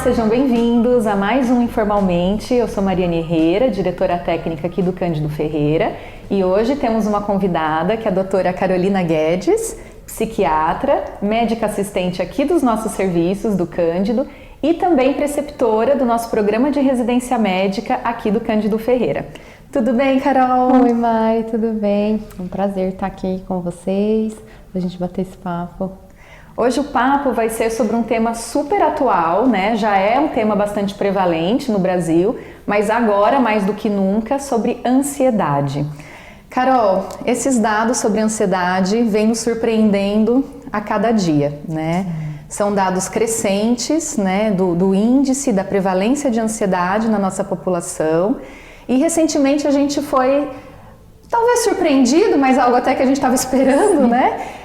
sejam bem-vindos a mais um Informalmente. Eu sou Mariane Herrera, diretora técnica aqui do Cândido Ferreira, e hoje temos uma convidada que é a doutora Carolina Guedes, psiquiatra, médica assistente aqui dos nossos serviços do Cândido e também preceptora do nosso programa de residência médica aqui do Cândido Ferreira. Tudo bem, Carol? Oi, Mai, tudo bem? É um prazer estar aqui com vocês, pra gente bater esse papo. Hoje o papo vai ser sobre um tema super atual, né? Já é um tema bastante prevalente no Brasil, mas agora, mais do que nunca, sobre ansiedade. Carol, esses dados sobre ansiedade vêm nos surpreendendo a cada dia, né? São dados crescentes, né, do índice da prevalência de ansiedade na nossa população. E recentemente a gente foi, talvez surpreendido, mas algo até que a gente estava esperando, né?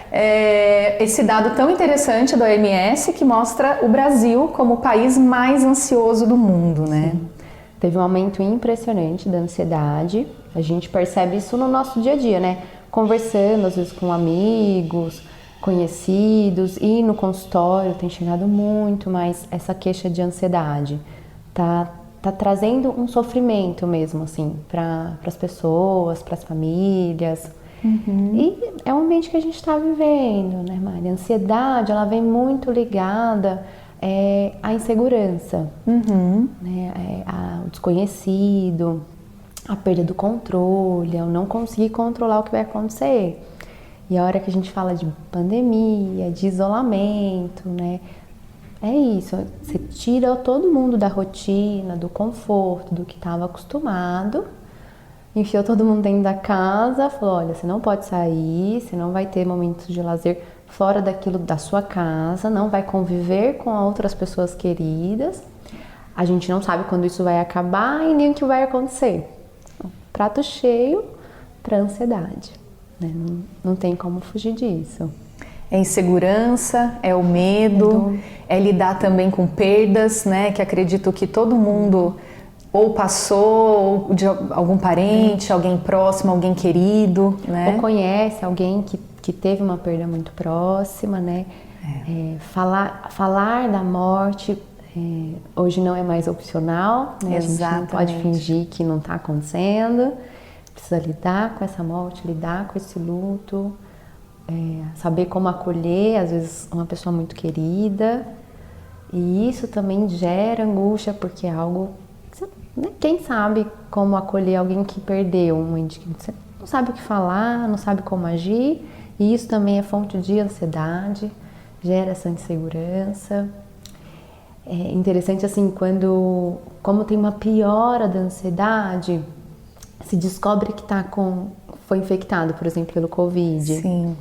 Esse dado tão interessante da OMS que mostra o Brasil como o país mais ansioso do mundo, né? Sim. Teve um aumento impressionante da ansiedade. A gente percebe isso no nosso dia a dia, né? Conversando às vezes com amigos, conhecidos, e no consultório tem chegado muito mais essa queixa de ansiedade. Tá trazendo um sofrimento mesmo, assim, para as pessoas, para as famílias. Uhum. E é um ambiente que a gente está vivendo, né, Mari? A ansiedade, ela vem muito ligada à insegurança, né? O desconhecido, a perda do controle, ao não conseguir controlar o que vai acontecer. E a hora que a gente fala de pandemia, de isolamento, né? É isso, você tira todo mundo da rotina, do conforto, do que estava acostumado, enfiou todo mundo dentro da casa, falou, olha, você não pode sair, você não vai ter momentos de lazer fora daquilo da sua casa, não vai conviver com outras pessoas queridas, a gente não sabe quando isso vai acabar e nem o que vai acontecer. Prato cheio para ansiedade, né? Não tem como fugir disso. É insegurança, é o medo, é lidar também com perdas, né? Que acredito que todo mundo ou passou, ou de algum parente, alguém próximo, alguém querido, né? Ou conhece alguém que teve uma perda muito próxima, né? Falar da morte hoje não é mais opcional, né? A gente não pode fingir que não está acontecendo. Precisa lidar com essa morte, lidar com esse luto, saber como acolher, às vezes, uma pessoa muito querida. E isso também gera angústia, porque é algo... Né? Quem sabe como acolher alguém que perdeu um ente querido? Você não sabe o que falar, não sabe como agir, e isso também é fonte de ansiedade, gera essa insegurança. É interessante assim, como tem uma piora da ansiedade, se descobre que foi infectado, por exemplo, pelo Covid. Sim.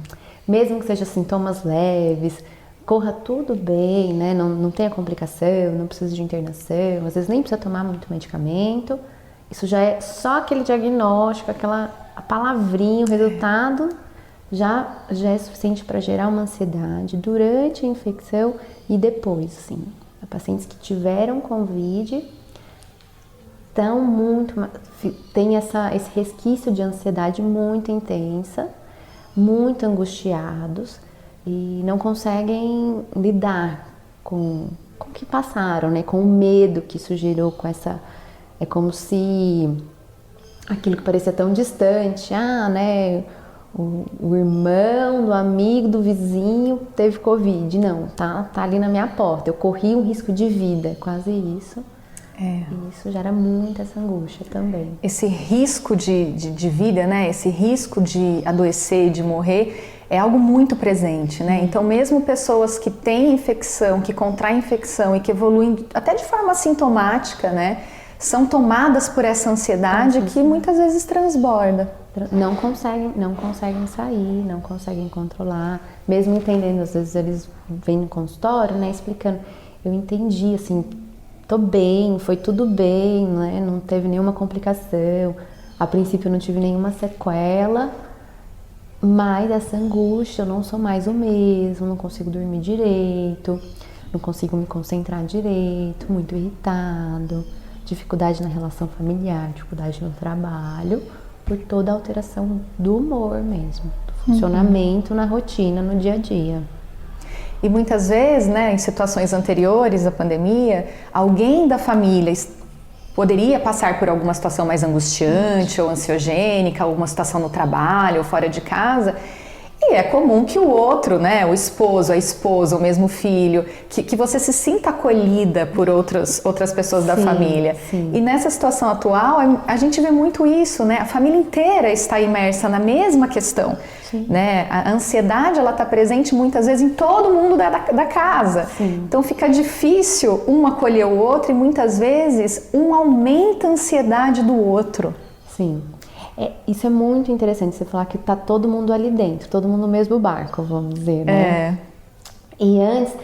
Mesmo que seja sintomas leves, corra tudo bem, né? Não tenha complicação, não precisa de internação, às vezes nem precisa tomar muito medicamento. Isso já é só aquele diagnóstico, a palavrinha, o resultado já é suficiente para gerar uma ansiedade durante a infecção e depois, assim. Pacientes que tiveram Covid tem esse resquício de ansiedade muito intensa, muito angustiados e não conseguem lidar com o que passaram, né? Com o medo que isso gerou, é como se aquilo que parecia tão distante, né? O irmão do amigo, do vizinho teve Covid. Não, tá ali na minha porta, eu corri um risco de vida, quase isso. E isso gera muito essa angústia também. Esse risco de vida, né? Esse risco de adoecer, de morrer, é algo muito presente, né? Então, mesmo pessoas que têm infecção, que contraem infecção e que evoluem até de forma assintomática, né? São tomadas por essa ansiedade que muitas vezes transborda. Não conseguem sair, não conseguem controlar. Mesmo entendendo, às vezes eles vêm no consultório, né? Explicando, eu entendi, assim... Tô bem, foi tudo bem, né? Não teve nenhuma complicação. A princípio eu não tive nenhuma sequela, mas essa angústia, eu não sou mais o mesmo, não consigo dormir direito, não consigo me concentrar direito, muito irritado, dificuldade na relação familiar, dificuldade no trabalho, por toda a alteração do humor mesmo, do funcionamento na rotina, no dia a dia. E muitas vezes, né, em situações anteriores à pandemia, alguém da família poderia passar por alguma situação mais angustiante ou ansiogênica, alguma situação no trabalho ou fora de casa. E é comum que o outro, né, o esposo, a esposa, o mesmo filho, que você se sinta acolhida por outras pessoas da família. Sim. E nessa situação atual, a gente vê muito isso, né? A família inteira está imersa na mesma questão. Né? A ansiedade, ela está presente muitas vezes em todo mundo da casa. Sim. Então fica difícil um acolher o outro e muitas vezes um aumenta a ansiedade do outro. Sim. Isso é muito interessante, você falar que tá todo mundo ali dentro, todo mundo no mesmo barco, vamos dizer, né? E antes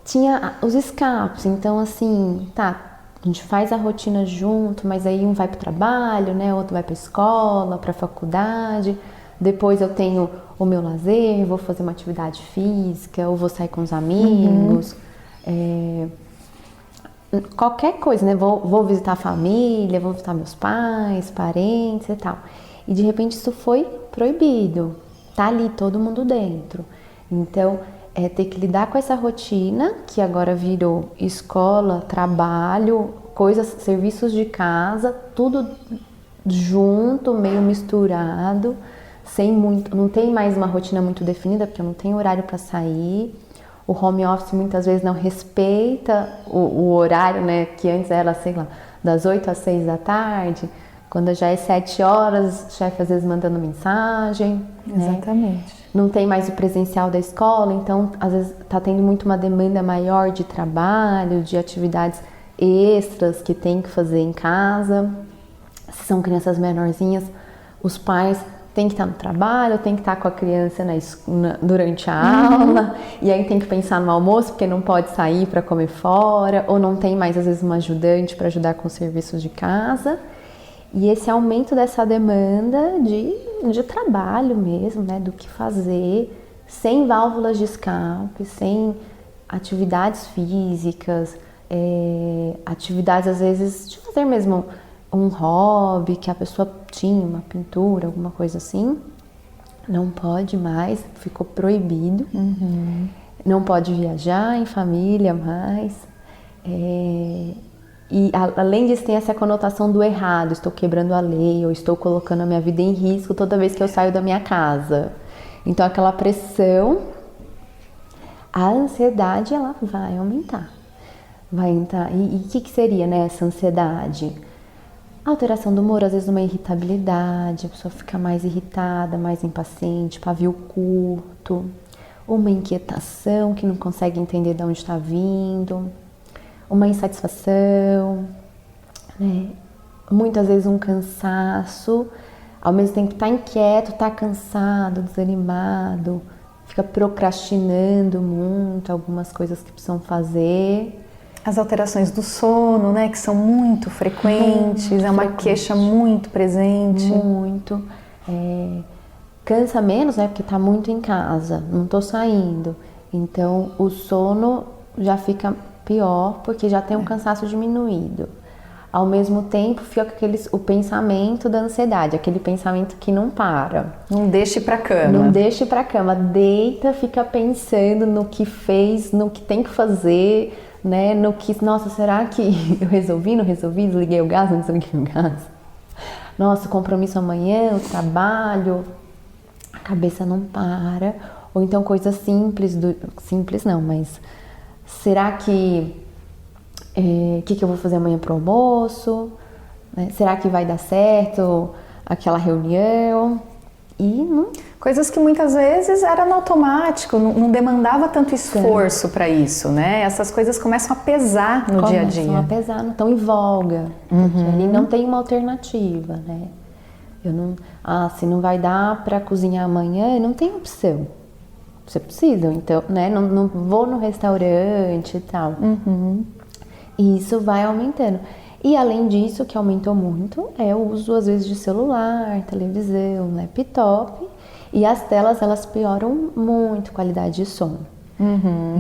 tinha os escapes, então assim, tá, a gente faz a rotina junto, mas aí um vai pro trabalho, né? Outro vai pra escola, pra faculdade, depois eu tenho o meu lazer, vou fazer uma atividade física, ou vou sair com os amigos, qualquer coisa, né? Vou visitar a família, vou visitar meus pais, parentes e tal. E de repente isso foi proibido. Tá ali todo mundo dentro. Então, ter que lidar com essa rotina que agora virou escola, trabalho, coisas, serviços de casa, tudo junto, meio misturado, não tem mais uma rotina muito definida, porque eu não tenho horário para sair. O home office muitas vezes não respeita o horário, né? Que antes era, sei lá, das 8 às 6 da tarde. Quando já é 7 horas, o chefe às vezes mandando mensagem. Exatamente. Né? Não tem mais o presencial da escola, então às vezes está tendo muito uma demanda maior de trabalho, de atividades extras que tem que fazer em casa. Se são crianças menorzinhas, os pais tem que estar no trabalho, tem que estar com a criança durante a aula, e aí tem que pensar no almoço, porque não pode sair para comer fora, ou não tem mais, às vezes, uma ajudante para ajudar com os serviços de casa. E esse aumento dessa demanda de trabalho mesmo, né, do que fazer, sem válvulas de escape, sem atividades físicas, atividades, às vezes, de fazer mesmo um hobby, que a pessoa tinha, uma pintura, alguma coisa assim, não pode mais, ficou proibido. Não pode viajar em família mais. E além disso tem essa conotação do errado, estou quebrando a lei, ou estou colocando a minha vida em risco toda vez que eu saio da minha casa. Então aquela pressão, a ansiedade, ela vai aumentar. Vai entrar. E o que seria, né, essa ansiedade? Alteração do humor, às vezes uma irritabilidade, a pessoa fica mais irritada, mais impaciente, pavio curto, uma inquietação que não consegue entender de onde está vindo, uma insatisfação, né? Muitas vezes um cansaço, ao mesmo tempo tá inquieto, tá cansado, desanimado, fica procrastinando muito algumas coisas que precisam fazer. As alterações do sono, né, que são muito frequentes, é uma queixa muito presente. Muito. Cansa menos, né, porque tá muito em casa, não tô saindo. Então, o sono já fica pior, porque já tem um cansaço diminuído. Ao mesmo tempo, fica o pensamento da ansiedade, aquele pensamento que não para. Não deixe pra cama. Não deixe pra cama, deita, fica pensando no que fez, no que tem que fazer, né, no que, nossa, será que eu resolvi, não resolvi, desliguei o gás, não desliguei o gás? Nossa, o compromisso amanhã, o trabalho, a cabeça não para. Ou então coisas simples, simples não, mas será que, que eu vou fazer amanhã pro almoço? Né? Será que vai dar certo aquela reunião? E não... Coisas que muitas vezes era no automático, não demandava tanto esforço para isso, né? Essas coisas começam a pesar no dia a dia. Começam a pesar, não estão em voga, porque ali não tem uma alternativa, né? Se não vai dar para cozinhar amanhã, não tem opção. Você precisa, então, né? Não vou no restaurante e tal. E isso vai aumentando. E além disso, que aumentou muito, é o uso às vezes de celular, televisão, laptop. E as telas, elas pioram muito a qualidade de sono.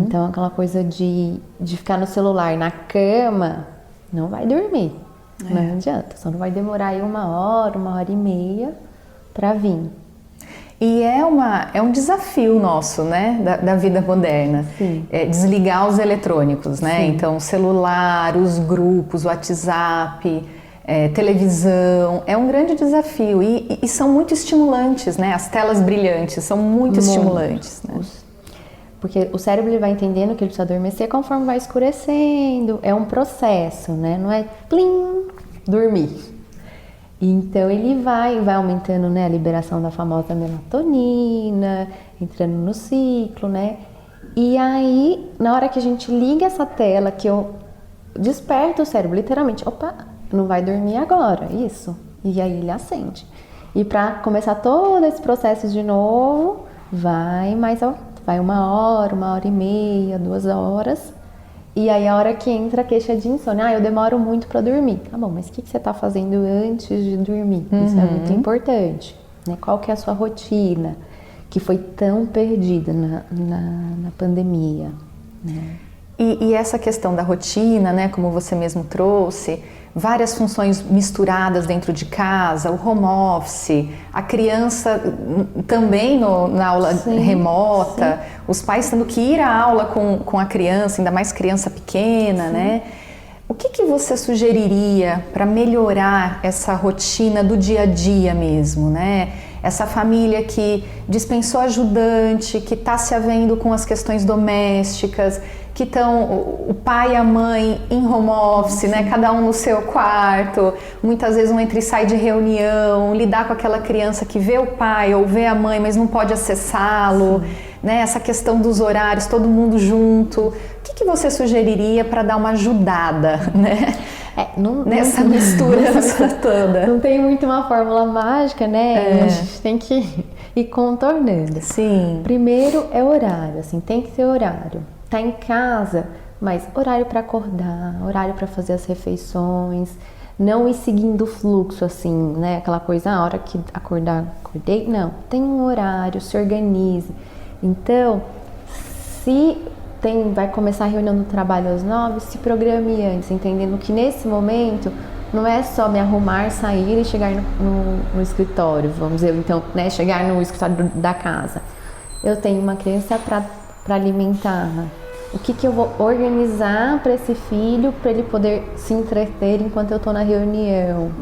Então, aquela coisa de ficar no celular na cama, não vai dormir. Não adianta, só não vai demorar aí 1 hora, 1 hora e meia para vir. E é um desafio nosso, né, da vida moderna. Desligar os eletrônicos, né? Sim. Então, celular, os grupos, o WhatsApp, televisão, é um grande desafio. E são muito estimulantes, né? As telas brilhantes são muito estimulantes, né? Porque o cérebro ele vai entendendo que ele precisa adormecer conforme vai escurecendo. É um processo, né? Não é plim, dormir. Então ele vai aumentando, né, a liberação da famosa melatonina, entrando no ciclo, né? E aí, na hora que a gente liga essa tela, que eu desperto o cérebro, literalmente, opa, não vai dormir agora, isso. E aí ele acende. E para começar todo esse processo de novo, vai 1 hora e meia, 2 horas. E aí a hora que entra a queixa de insônia, eu demoro muito para dormir. Tá bom, mas o que você tá fazendo antes de dormir? Isso é muito importante, né? Qual que é a sua rotina, que foi tão perdida na pandemia, né? E essa questão da rotina, né, como você mesmo trouxe, várias funções misturadas dentro de casa, o home office, a criança também na aula remota, os pais tendo que ir à aula com a criança, ainda mais criança pequena, né? O que você sugeriria para melhorar essa rotina do dia a dia mesmo, né? Essa família que dispensou ajudante, que está se havendo com as questões domésticas, que estão o pai e a mãe em home office, né? Cada um no seu quarto, muitas vezes um entra e sai de reunião, lidar com aquela criança que vê o pai ou vê a mãe, mas não pode acessá-lo, né? Essa questão dos horários, todo mundo junto. O que você sugeriria para dar uma ajudada, né? Nessa mistura toda. Não tem muito uma fórmula mágica, né? A gente tem que ir contornando. Sim. Primeiro é horário, assim, tem que ter horário. Tá em casa, mas horário para acordar, horário para fazer as refeições, não ir seguindo o fluxo, assim, né? Aquela coisa, a hora que acordar, acordei. Não, tem um horário, se organize. Então, se vai começar a reunião do trabalho às 9, se programe antes, entendendo que nesse momento não é só me arrumar, sair e chegar no escritório, vamos dizer, então, né, chegar no escritório da casa. Eu tenho uma criança para alimentar. O que eu vou organizar para esse filho, para ele poder se entreter enquanto eu estou na reunião.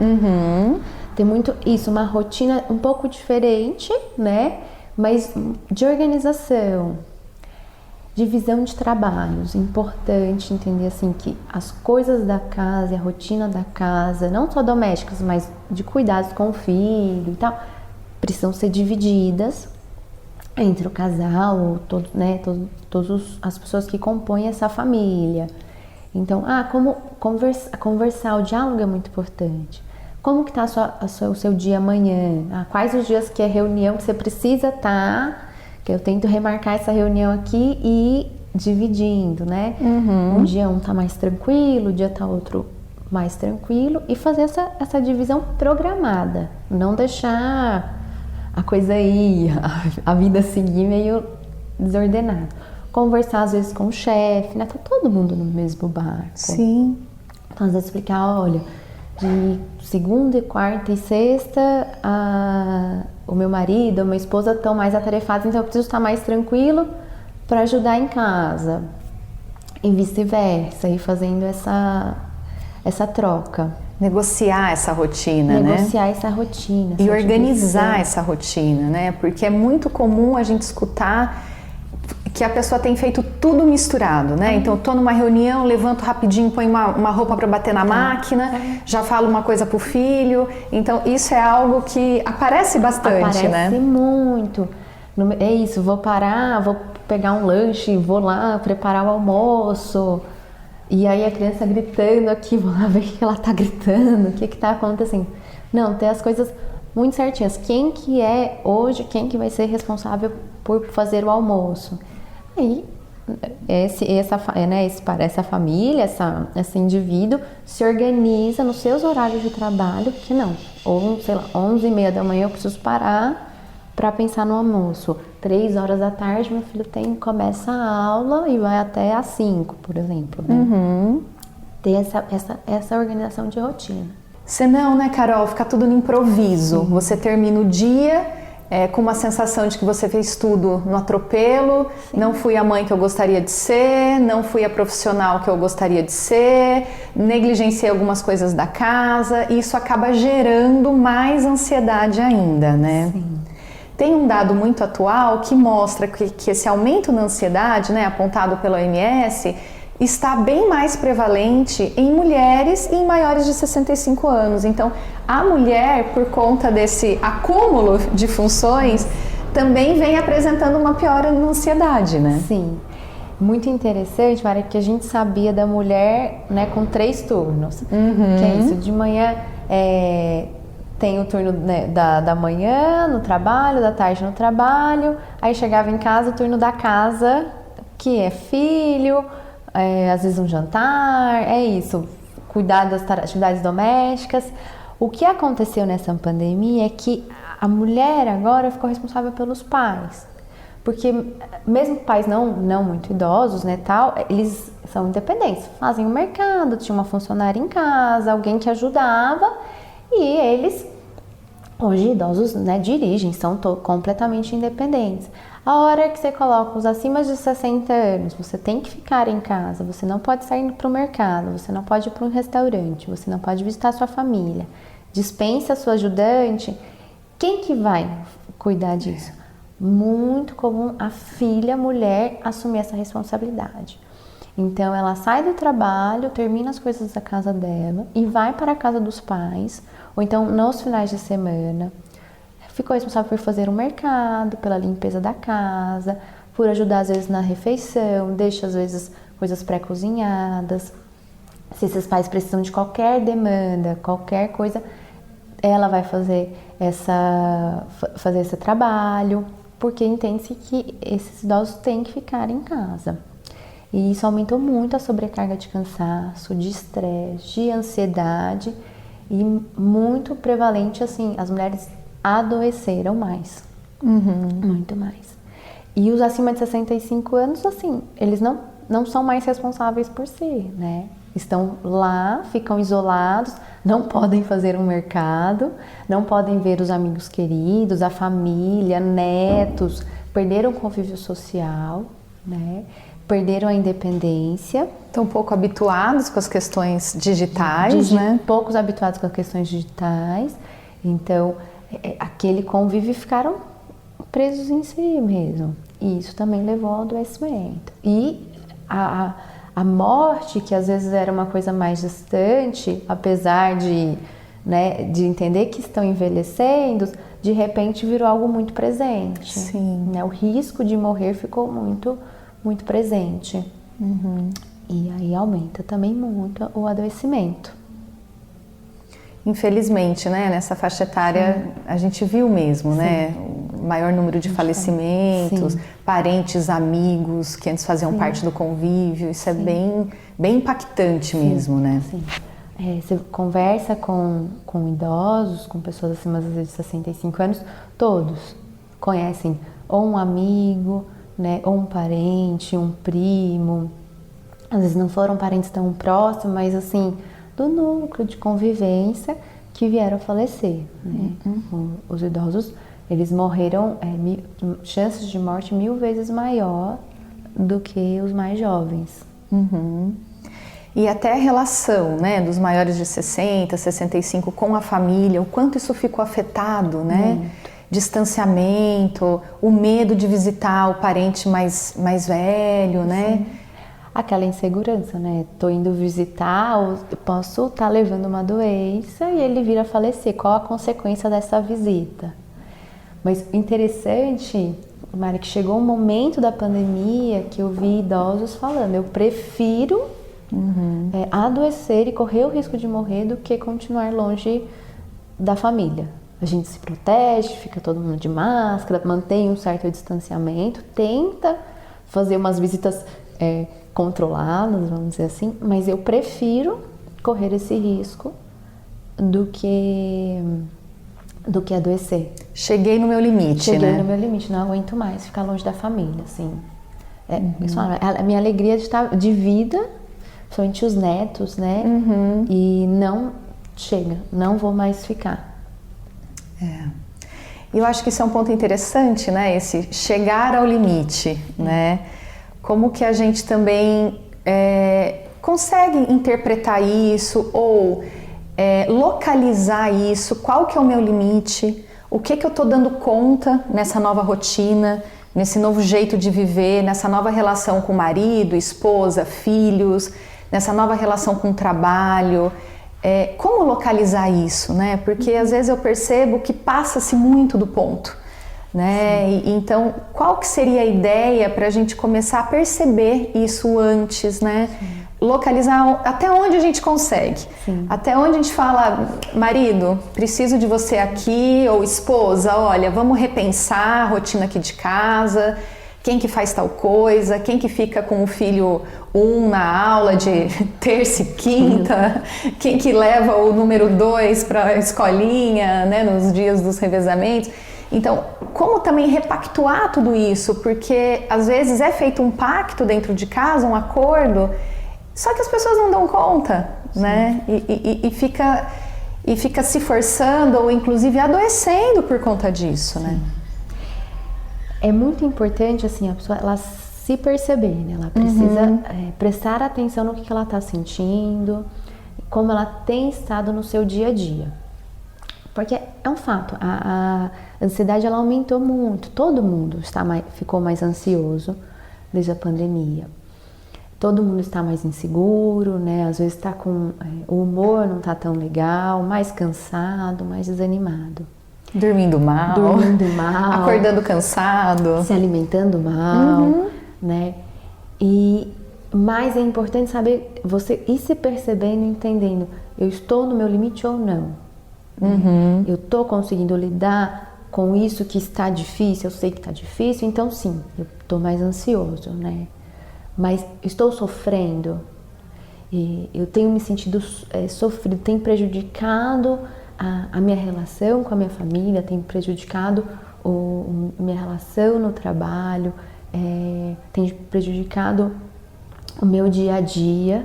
Tem muito isso, uma rotina um pouco diferente, né? Mas de organização. Divisão de trabalhos, importante entender assim que as coisas da casa e a rotina da casa, não só domésticas, mas de cuidados com o filho e tal, precisam ser divididas entre o casal, todas as pessoas que compõem essa família. Então, como conversar, o diálogo é muito importante. Como que tá o seu dia amanhã? Quais os dias que é reunião que você precisa estar? Que eu tento remarcar essa reunião aqui e ir dividindo, né? Um dia um tá mais tranquilo, o dia tá outro mais tranquilo, e fazer essa divisão programada, não deixar a coisa aí, a vida seguir meio desordenada. Conversar às vezes com o chefe, né? Tá todo mundo no mesmo barco. Sim. Então às vezes explicar, olha, de segunda e quarta e sexta, o meu marido, a minha esposa estão mais atarefados, então eu preciso estar mais tranquilo para ajudar em casa. E vice-versa, e fazendo essa troca. Negociar essa rotina, né? Negociar essa rotina. E organizar essa rotina, né? Porque é muito comum a gente escutar que a pessoa tem feito tudo misturado, né? Então, eu tô numa reunião, levanto rapidinho, ponho uma roupa para bater na máquina, já falo uma coisa pro filho. Então, isso é algo que aparece bastante, né? Aparece muito. É isso, vou parar, vou pegar um lanche, vou lá preparar o almoço. E aí a criança gritando aqui, vou lá ver o que ela tá gritando, o que tá acontecendo. Não, tem as coisas muito certinhas. Quem que é hoje, quem que vai ser responsável por fazer o almoço? Aí, essa família, esse indivíduo se organiza nos seus horários de trabalho, que não, ou sei lá, 11h30 da manhã eu preciso parar para pensar no almoço. 3 horas da tarde meu filho começa a aula e vai até às 5, por exemplo, né? Ter essa organização de rotina. Senão, né, Carol, fica tudo no improviso. Você termina o dia com uma sensação de que você fez tudo no atropelo, não fui a mãe que eu gostaria de ser, não fui a profissional que eu gostaria de ser, negligenciei algumas coisas da casa, e isso acaba gerando mais ansiedade ainda, né? Sim. Tem um dado muito atual que mostra que esse aumento na ansiedade, né, apontado pela OMS, está bem mais prevalente em mulheres e em maiores de 65 anos. Então, a mulher, por conta desse acúmulo de funções, também vem apresentando uma piora na ansiedade, né? Sim. Muito interessante, Mara, que a gente sabia da mulher, né, com 3 turnos. Que é isso, de manhã tem o turno, né, da manhã no trabalho, da tarde no trabalho, aí chegava em casa o turno da casa, que é filho, às vezes um jantar, é isso, cuidar das atividades domésticas. O que aconteceu nessa pandemia é que a mulher agora ficou responsável pelos pais. Porque mesmo pais não muito idosos, né, tal, eles são independentes, fazem o mercado, tinha uma funcionária em casa, alguém que ajudava, e eles, hoje idosos, né, dirigem, são completamente independentes. A hora que você coloca os acima de 60 anos, você tem que ficar em casa, você não pode sair para o mercado, você não pode ir para um restaurante, você não pode visitar a sua família, dispensa a sua ajudante, quem que vai cuidar disso? Muito comum a filha, a mulher, assumir essa responsabilidade. Então ela sai do trabalho, termina as coisas da casa dela e vai para a casa dos pais, ou então nos finais de semana, ficou responsável por fazer um mercado, pela limpeza da casa, por ajudar às vezes na refeição, deixa às vezes coisas pré-cozinhadas. Se esses pais precisam de qualquer demanda, qualquer coisa, ela vai fazer esse trabalho, porque entende-se que esses idosos têm que ficar em casa. E isso aumentou muito a sobrecarga de cansaço, de estresse, de ansiedade, e muito prevalente, assim, as mulheres adoeceram mais, muito mais. E os acima de 65 anos, assim, eles não são mais responsáveis por si, né? Estão lá, ficam isolados, não podem fazer um mercado, não podem ver os amigos queridos, a família, netos, perderam o convívio social, né? Perderam a independência. Estão pouco habituados com as questões digitais, né? Poucos habituados com as questões digitais, então aquele convívio ficaram presos em si mesmo. E isso também levou ao adoecimento. E a morte, que às vezes era uma coisa mais distante, apesar de, né, de entender que estão envelhecendo, de repente virou algo muito presente. Sim. Né? O risco de morrer ficou muito, muito presente. E aí aumenta também muito o adoecimento. Infelizmente, né, nessa faixa etária a gente viu mesmo, né, o maior número de falecimentos, parentes, amigos que antes faziam parte do convívio, isso é bem impactante mesmo, né? Sim. Você conversa com idosos, com pessoas acima de 65 anos, todos conhecem ou um amigo, né, ou um parente, um primo, às vezes não foram parentes tão próximos, mas assim, do núcleo de convivência que vieram a falecer, né? Os idosos, eles morreram, chances de morte 1000 vezes maior do que os mais jovens. E até a relação, né, dos maiores de 60, 65 com a família, o quanto isso ficou afetado, né? Distanciamento, o medo de visitar o parente mais velho, né? Aquela insegurança, né? Tô indo visitar, ou posso estar levando uma doença e ele vir a falecer. Qual a consequência dessa visita? Mas interessante, Mari, que chegou um momento da pandemia que eu vi idosos falando, eu prefiro adoecer e correr o risco de morrer do que continuar longe da família. A gente se protege, fica todo mundo de máscara, mantém um certo distanciamento, tenta fazer umas visitas controladas, vamos dizer assim, mas eu prefiro correr esse risco do que adoecer. Cheguei no meu limite, Cheguei no meu limite, não aguento mais ficar longe da família, assim. A minha alegria de vida, principalmente os netos, né? E não chega, não vou mais ficar. E eu acho que isso é um ponto interessante, né? Esse chegar ao limite, né? Como que a gente também consegue interpretar isso ou localizar isso, qual que é o meu limite, o que eu estou dando conta nessa nova rotina, nesse novo jeito de viver, nessa nova relação com o marido, esposa, filhos, nessa nova relação com o trabalho. Como localizar isso, né? Porque às vezes eu percebo que passa-se muito do ponto, né? Então, qual que seria a ideia para a gente começar a perceber isso antes, né? Sim. Localizar até onde a gente consegue. Sim. Até onde a gente fala, marido, preciso de você aqui, ou esposa, olha, vamos repensar a rotina aqui de casa, quem que faz tal coisa, quem que fica com o filho na aula de terça e quinta, quem que leva o número 2 para a escolinha, né, nos dias dos revezamentos. Então, como também repactuar tudo isso, porque às vezes é feito um pacto dentro de casa, um acordo, só que as pessoas não dão conta, né? E fica se forçando ou inclusive adoecendo por conta disso, né? É muito importante, assim, a pessoa ela se perceber, né? Ela precisa prestar atenção no que ela está sentindo, como ela tem estado no seu dia a dia. Porque é um fato, a ansiedade ela aumentou muito, todo mundo ficou mais ansioso desde a pandemia. Todo mundo está mais inseguro, né? Às vezes está com o humor não está tão legal, mais cansado, mais desanimado. Dormindo mal, acordando cansado, se alimentando mal, né? Mas é importante saber você ir se percebendo, entendendo, eu estou no meu limite ou não? Eu estou conseguindo lidar com isso que está difícil, eu sei que está difícil, então sim, eu estou mais ansioso, né? Mas estou sofrendo, e eu tenho me sentido sofrido, tem prejudicado a minha relação com a minha família, tem prejudicado a minha relação no trabalho, tem prejudicado o meu dia a dia.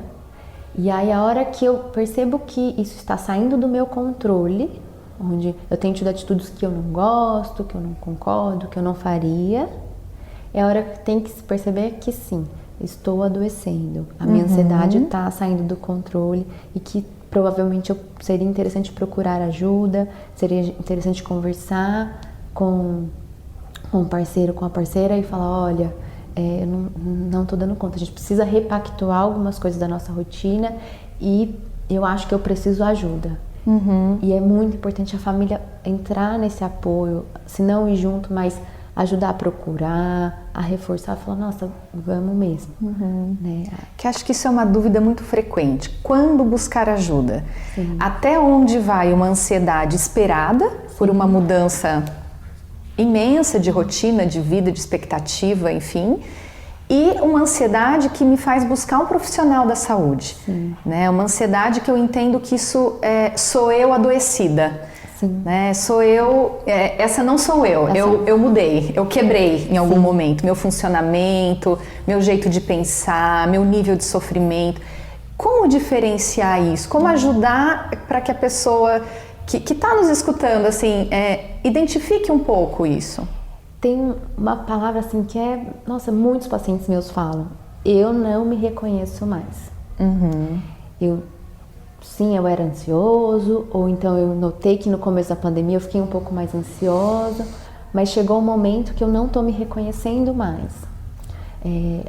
E aí a hora que eu percebo que isso está saindo do meu controle, onde eu tenho tido atitudes que eu não gosto, que eu não concordo, que eu não faria, é a hora que tem que se perceber que sim, estou adoecendo, a minha ansiedade está saindo do controle e que provavelmente seria interessante procurar ajuda, seria interessante conversar com um parceiro, com a parceira e falar, olha, eu não estou dando conta, a gente precisa repactuar algumas coisas da nossa rotina e eu acho que eu preciso ajuda. E é muito importante a família entrar nesse apoio, se não ir junto, mas ajudar a procurar, a reforçar, falar, nossa, vamos mesmo. Né? Que acho que isso é uma dúvida muito frequente. Quando buscar ajuda? Sim. Até onde vai uma ansiedade esperada por uma mudança imensa de rotina, de vida, de expectativa, enfim, e uma ansiedade que me faz buscar um profissional da saúde. Né? Uma ansiedade que eu entendo que isso sou eu adoecida. Né? Sou eu, essa não sou eu, eu mudei, eu quebrei em algum momento, meu funcionamento, meu jeito de pensar, meu nível de sofrimento. Como diferenciar isso? Como ajudar para que a pessoa que está nos escutando, assim, identifique um pouco isso? Tem uma palavra assim que nossa, muitos pacientes meus falam, eu não me reconheço mais. Sim, eu era ansioso, ou então eu notei que no começo da pandemia eu fiquei um pouco mais ansiosa, mas chegou um momento que eu não estou me reconhecendo mais.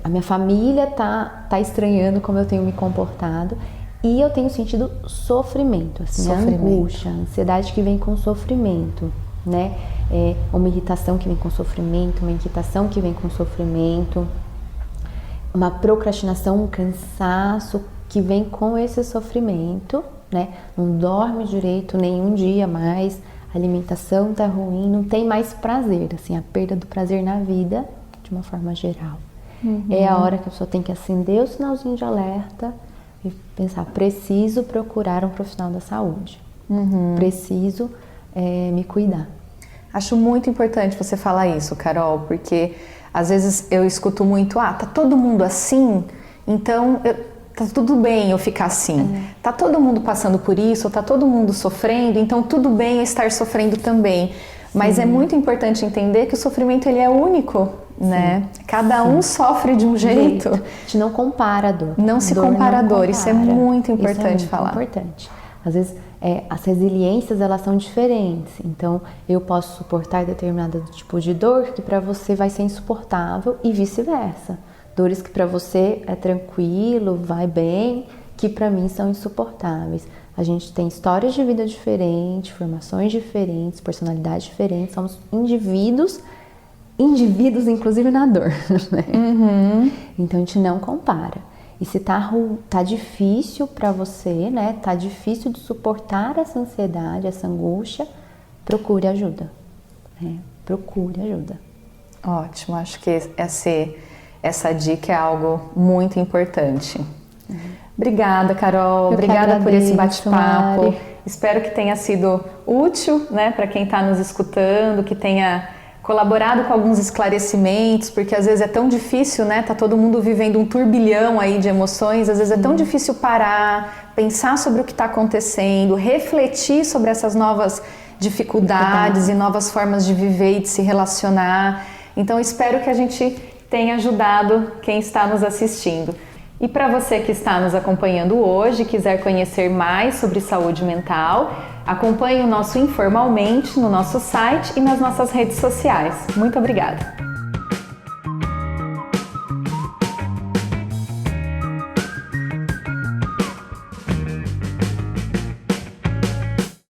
A minha família tá estranhando como eu tenho me comportado e eu tenho sentido sofrimento, assim, angústia, ansiedade que vem com sofrimento, né? Uma irritação que vem com sofrimento, uma inquietação que vem com sofrimento, uma procrastinação, um cansaço que vem com esse sofrimento, né? Não dorme direito nenhum dia mais, a alimentação tá ruim, não tem mais prazer, assim, a perda do prazer na vida, de uma forma geral. É a hora que a pessoa tem que acender o sinalzinho de alerta e pensar, preciso procurar um profissional da saúde, preciso me cuidar. Acho muito importante você falar isso, Carol, porque às vezes eu escuto muito, tá todo mundo assim, então tá tudo bem eu ficar assim. Tá todo mundo passando por isso, tá todo mundo sofrendo, então tudo bem eu estar sofrendo também. Mas é muito importante entender que o sofrimento ele é único, né? Cada um sofre de um jeito. A gente não compara a dor. Não se compara a dor, isso é muito importante falar. Importante. Às vezes, as resiliências, elas são diferentes. Então, eu posso suportar determinado tipo de dor que para você vai ser insuportável e vice-versa. Dores que para você é tranquilo, vai bem, que para mim são insuportáveis. A gente tem histórias de vida diferentes, formações diferentes, personalidades diferentes, somos indivíduos inclusive na dor, né? Então a gente não compara. E se tá difícil para você, né? Tá difícil de suportar essa ansiedade, essa angústia, procure ajuda, né? Procure ajuda. Ótimo, acho que essa dica é algo muito importante. Obrigada, Carol. Obrigada por esse bate-papo. Espero que tenha sido útil, né, para quem está nos escutando, que tenha colaborado com alguns esclarecimentos, porque às vezes é tão difícil, né? Tá todo mundo vivendo um turbilhão aí de emoções, às vezes é tão difícil parar, pensar sobre o que está acontecendo, refletir sobre essas novas dificuldades e novas formas de viver e de se relacionar. Então, espero que a gente tenha ajudado quem está nos assistindo. E para você que está nos acompanhando hoje e quiser conhecer mais sobre saúde mental, acompanhe o nosso Informalmente no nosso site e nas nossas redes sociais. Muito obrigada!